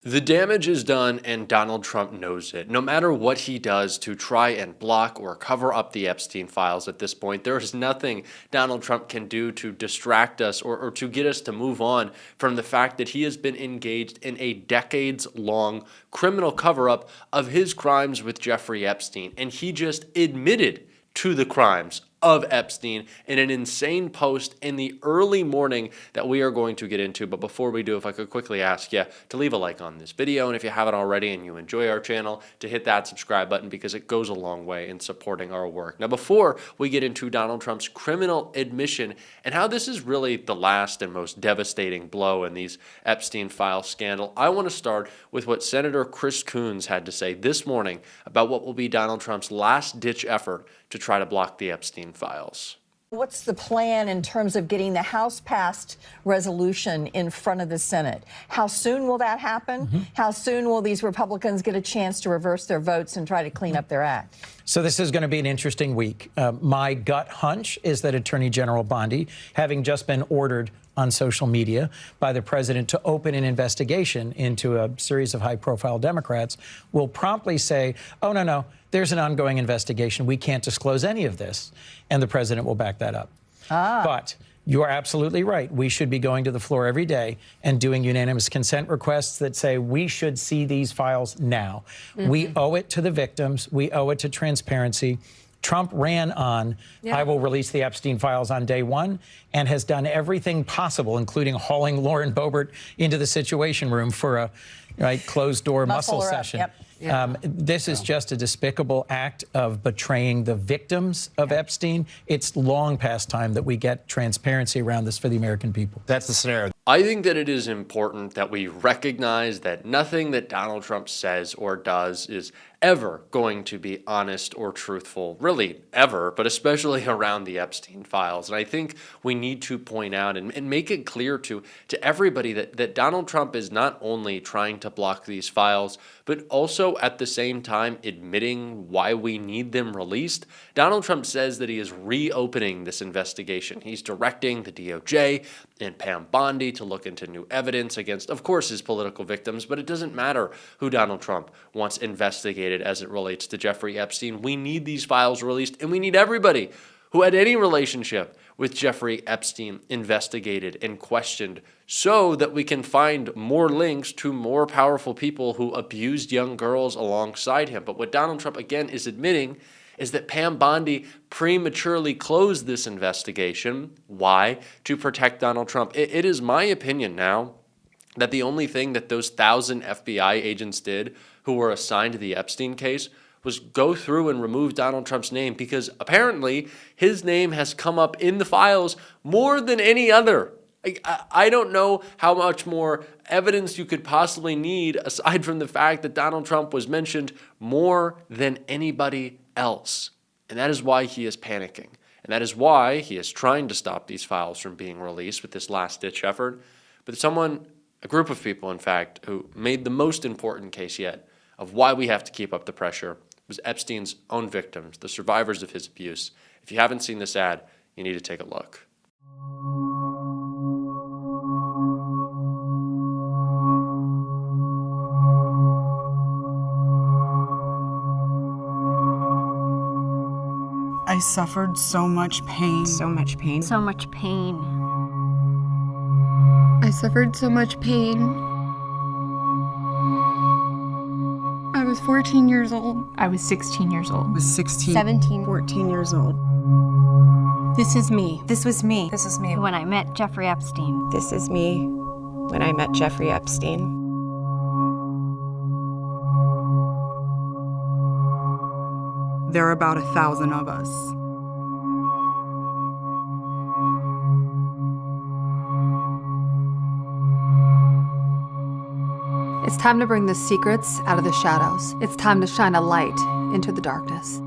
The damage is done, and Donald Trump knows it. No matter what he does to try and block or cover up the Epstein files at this point, there is nothing Donald Trump can do to distract us or to get us to move on from the fact that he has been engaged in a decades-long criminal cover-up of his crimes with Jeffrey Epstein. And he just admitted to the crimes of Epstein in an insane post in the early morning that we are going to get into. But before we do, if I could quickly ask you to leave a like on this video, and if you haven't already and you enjoy our channel, to hit that subscribe button because it goes a long way in supporting our work. Now, before we get into Donald Trump's criminal admission and how this is really the last and most devastating blow in these Epstein file scandal, I want to start with what Senator Chris Coons had to say this morning about what will be Donald Trump's last-ditch effort to try to block the Epstein files. What's the plan in terms of getting the House-passed resolution in front of the Senate? How soon will that happen? How soon will these Republicans get a chance to reverse their votes and try to clean up their act? So this is going to be an interesting week. My gut hunch is that Attorney General Bondi, having just been ordered on social media by the president to open an investigation into a series of high-profile Democrats, will promptly say, oh, no, there's an ongoing investigation. We can't disclose any of this. And the president will back that up. But you are absolutely right. We should be going to the floor every day and doing unanimous consent requests that say we should see these files now. We owe it to the victims. We owe it to transparency. Trump ran on, I will release the Epstein files on day one, and has done everything possible, including hauling Lauren Boebert into the Situation Room for a closed-door muscle session. This is just a despicable act of betraying the victims of Epstein. It's long past time that we get transparency around this for the American people. That's the scenario. I think that it is important that we recognize that nothing that Donald Trump says or does is ever going to be honest or truthful, really ever, but especially around the Epstein files. And I think we need to point out and make it clear to everybody that Donald Trump is not only trying to block these files, but also at the same time admitting why we need them released. Donald Trump says that he is reopening this investigation. He's directing the DOJ and Pam Bondi to look into new evidence against, of course, his political victims, but it doesn't matter who Donald Trump wants investigated as it relates to Jeffrey Epstein. We need these files released, and we need everybody who had any relationship with Jeffrey Epstein investigated and questioned so that we can find more links to more powerful people who abused young girls alongside him. But what Donald Trump, again, is admitting is that Pam Bondi prematurely closed this investigation. Why? To protect Donald Trump. It is my opinion now that the only thing that those 1,000 FBI agents did who were assigned to the Epstein case was go through and remove Donald Trump's name, because apparently his name has come up in the files more than any other. I don't know how much more evidence you could possibly need aside from the fact that Donald Trump was mentioned more than anybody else. And that is why he is panicking. And that is why he is trying to stop these files from being released with this last-ditch effort. But a group of people, in fact, who made the most important case yet of why we have to keep up the pressure was Epstein's own victims, the survivors of his abuse. If you haven't seen this ad, you need to take a look. I suffered so much pain. So much pain. So much pain. I suffered so much pain. I was 14 years old. I was 16 years old. I was 16. 17. 14 years old. This is me. This was me. This is me. When I met Jeffrey Epstein. This is me when I met Jeffrey Epstein. There are about 1,000 of us. It's time to bring the secrets out of the shadows. It's time to shine a light into the darkness.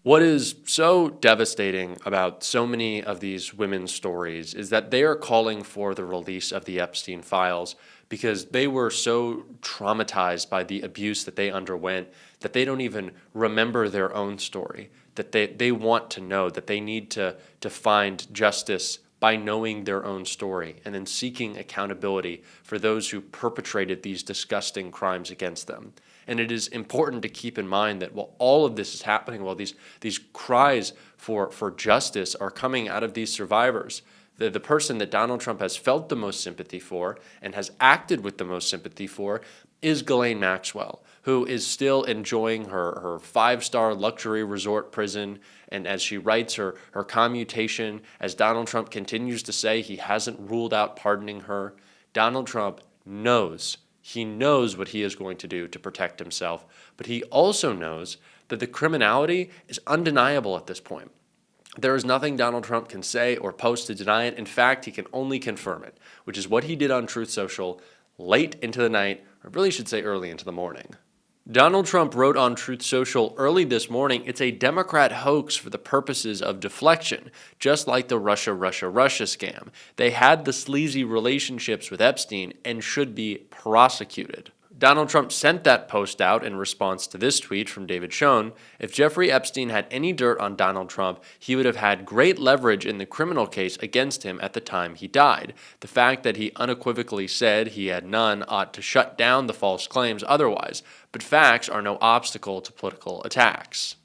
What is so devastating about so many of these women's stories is that they are calling for the release of the Epstein files because they were so traumatized by the abuse that they underwent that they don't even remember their own story, that they want to know, that they need to find justice by knowing their own story and then seeking accountability for those who perpetrated these disgusting crimes against them. And it is important to keep in mind that while all of this is happening, while these cries for justice are coming out of these survivors, the person that Donald Trump has felt the most sympathy for and has acted with the most sympathy for is Ghislaine Maxwell, who is still enjoying her 5-star luxury resort prison. And as she writes her commutation, as Donald Trump continues to say he hasn't ruled out pardoning her, Donald Trump knows. He knows what he is going to do to protect himself, but he also knows that the criminality is undeniable at this point. There is nothing Donald Trump can say or post to deny it. In fact, he can only confirm it, which is what he did on Truth Social late into the night, or really should say early into the morning. Donald Trump wrote on Truth Social early this morning, it's a Democrat hoax for the purposes of deflection, just like the Russia scam. They had the sleazy relationships with Epstein and should be prosecuted. Donald Trump sent that post out in response to this tweet from David Schoen. If Jeffrey Epstein had any dirt on Donald Trump, he would have had great leverage in the criminal case against him at the time he died. The fact that he unequivocally said he had none ought to shut down the false claims otherwise, but facts are no obstacle to political attacks.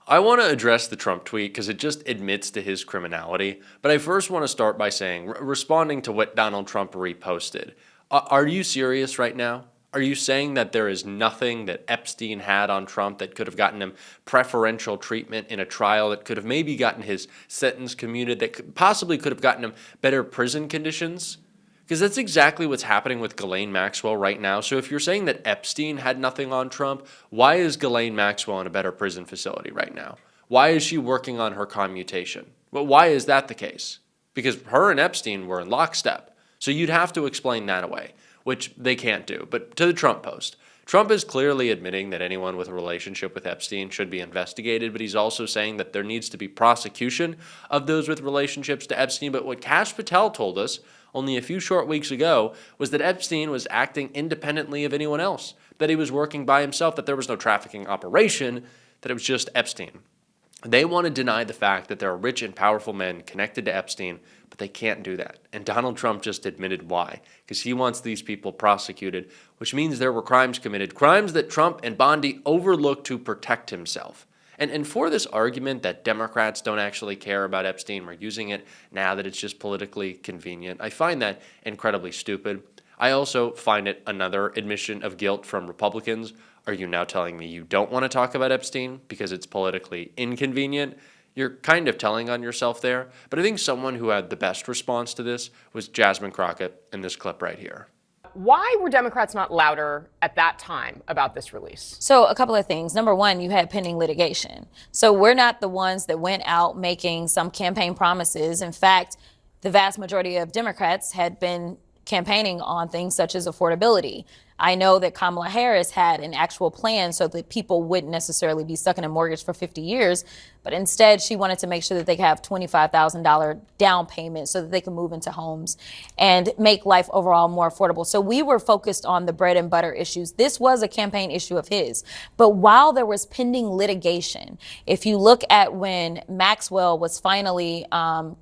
I want to address the Trump tweet because it just admits to his criminality, but I first want to start by saying, responding to what Donald Trump reposted, are you serious right now? Are you saying that there is nothing that Epstein had on Trump that could have gotten him preferential treatment in a trial, that could have maybe gotten his sentence commuted, that possibly could have gotten him better prison conditions? Because that's exactly what's happening with Ghislaine Maxwell right now. So if you're saying that Epstein had nothing on Trump, why is Ghislaine Maxwell in a better prison facility right now? Why is she working on her commutation? Well, why is that the case? Because her and Epstein were in lockstep. So you'd have to explain that away, which they can't do. But to the Trump post, Trump is clearly admitting that anyone with a relationship with Epstein should be investigated, but he's also saying that there needs to be prosecution of those with relationships to Epstein. But what Kash Patel told us only a few short weeks ago was that Epstein was acting independently of anyone else, that he was working by himself, that there was no trafficking operation, that it was just Epstein. They want to deny the fact that there are rich and powerful men connected to Epstein, but they can't do that. And Donald Trump just admitted why, because he wants these people prosecuted, which means there were crimes committed, crimes that Trump and Bondi overlooked to protect himself. And for this argument that Democrats don't actually care about Epstein, we're using it now that it's just politically convenient, I find that incredibly stupid. I also find it another admission of guilt from Republicans. Are you now telling me you don't want to talk about Epstein because it's politically inconvenient? You're kind of telling on yourself there. But I think someone who had the best response to this was Jasmine Crockett in this clip right here. Why were Democrats not louder at that time about this release? So a couple of things. Number one, you had pending litigation. So we're not the ones that went out making some campaign promises. In fact, the vast majority of Democrats had been campaigning on things such as affordability. I know that Kamala Harris had an actual plan so that people wouldn't necessarily be stuck in a mortgage for 50 years, but instead she wanted to make sure that they could have $25,000 down payment so that they could move into homes and make life overall more affordable. So we were focused on the bread and butter issues. This was a campaign issue of his. But while there was pending litigation, if you look at when Maxwell was finally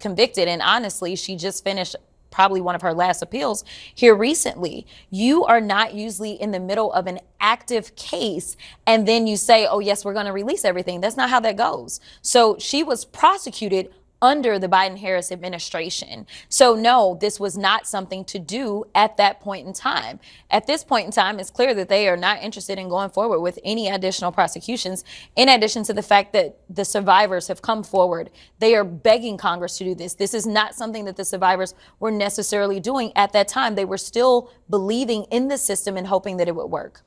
convicted, and honestly, she just finished probably one of her last appeals here recently. You are not usually in the middle of an active case and then you say, oh yes, we're going to release everything. That's not how that goes. So she was prosecuted under the Biden-Harris administration. So no, this was not something to do at that point in time. At this point in time, it's clear that they are not interested in going forward with any additional prosecutions, in addition to the fact that the survivors have come forward. They are begging Congress to do this. This is not something that the survivors were necessarily doing at that time. They were still believing in the system and hoping that it would work.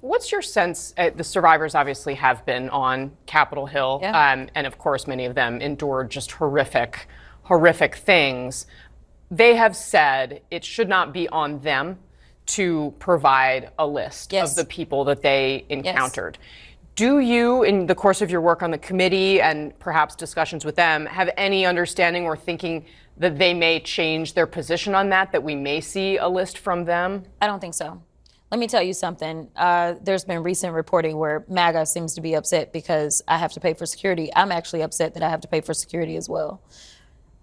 What's your sense? The survivors obviously have been on Capitol Hill, Yeah. And of course, many of them endured just horrific things. They have said it should not be on them to provide a list of the people that they encountered. Yes. Do you, in the course of your work on the committee and perhaps discussions with them, have any understanding or thinking that they may change their position on that we may see a list from them? I don't think so. Let me tell you something. There's been recent reporting where MAGA seems to be upset because I have to pay for security. I'm actually upset that I have to pay for security as well.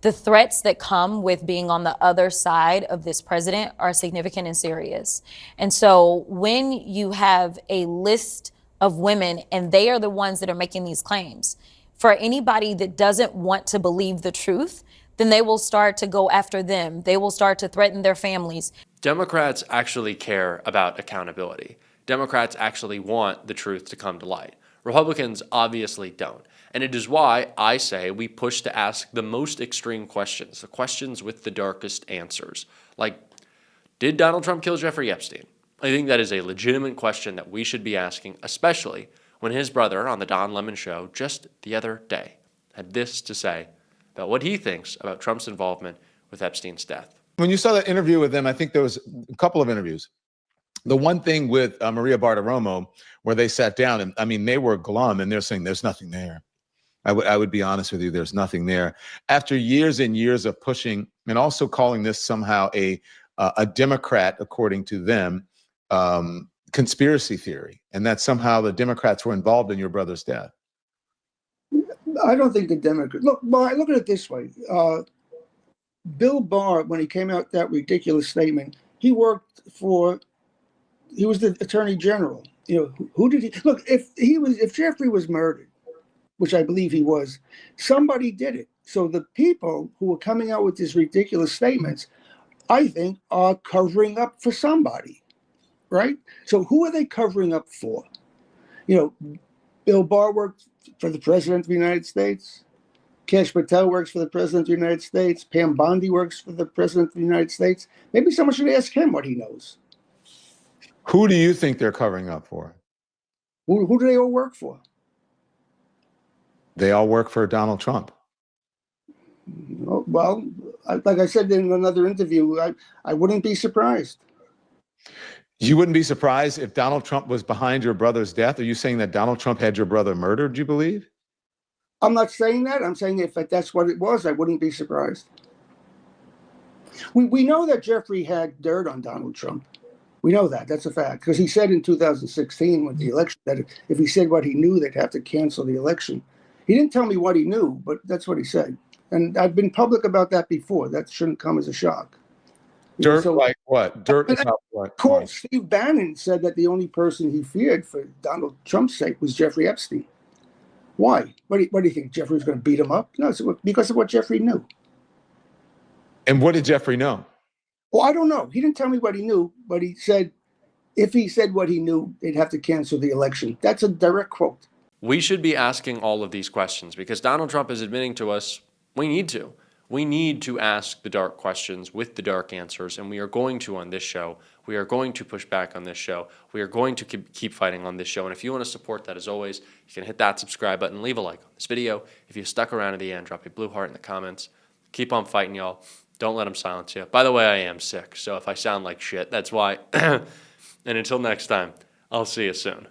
The threats that come with being on the other side of this president are significant and serious. And so when you have a list of women and they are the ones that are making these claims, for anybody that doesn't want to believe the truth, then they will start to go after them. They will start to threaten their families. Democrats actually care about accountability. Democrats actually want the truth to come to light. Republicans obviously don't. And it is why I say we push to ask the most extreme questions, the questions with the darkest answers. Like, did Donald Trump kill Jeffrey Epstein? I think that is a legitimate question that we should be asking, especially when his brother on the Don Lemon Show just the other day had this to say about what he thinks about Trump's involvement with Epstein's death. When you saw that interview with them, I think there was a couple of interviews. The one thing with Maria Bartiromo, where they sat down, and I mean, they were glum, and they're saying, there's nothing there. I would be honest with you, there's nothing there. After years and years of pushing, and also calling this somehow a Democrat, according to them, conspiracy theory, and that somehow the Democrats were involved in your brother's death. I don't think the Democrats, look at it this way. Bill Barr, when he came out with that ridiculous statement, he was the Attorney General. You know, who did he look? If Jeffrey was murdered, which I believe he was, somebody did it. So the people who are coming out with these ridiculous statements, I think, are covering up for somebody, right? So who are they covering up for? You know, Bill Barr worked for the President of the United States. Kash Patel works for the President of the United States. Pam Bondi works for the President of the United States. Maybe someone should ask him what he knows. Who do you think they're covering up for? Who do they all work for? They all work for Donald Trump. Well, like I said in another interview, I wouldn't be surprised. You wouldn't be surprised if Donald Trump was behind your brother's death? Are you saying that Donald Trump had your brother murdered, you believe? I'm not saying that. I'm saying if that's what it was, I wouldn't be surprised. We know that Jeffrey had dirt on Donald Trump. We know that. That's a fact. Because he said in 2016 with the election that if he said what he knew, they'd have to cancel the election. He didn't tell me what he knew, but that's what he said. And I've been public about that before. That shouldn't come as a shock. Dirt like what? Dirt about what? Court, Steve Bannon said that the only person he feared for Donald Trump's sake was Jeffrey Epstein. Why? What do you think? Jeffrey was going to beat him up? No, it's because of what Jeffrey knew. And what did Jeffrey know? Well, I don't know. He didn't tell me what he knew, but he said if he said what he knew, they'd have to cancel the election. That's a direct quote. We should be asking all of these questions because Donald Trump is admitting to us we need to. We need to ask the dark questions with the dark answers, and we are going to on this show. We are going to push back on this show. We are going to keep fighting on this show. And if you want to support that, as always, you can hit that subscribe button, leave a like on this video. If you stuck around to the end, drop a blue heart in the comments. Keep on fighting, y'all. Don't let them silence you. By the way, I am sick, so if I sound like shit, that's why. And until next time, I'll see you soon.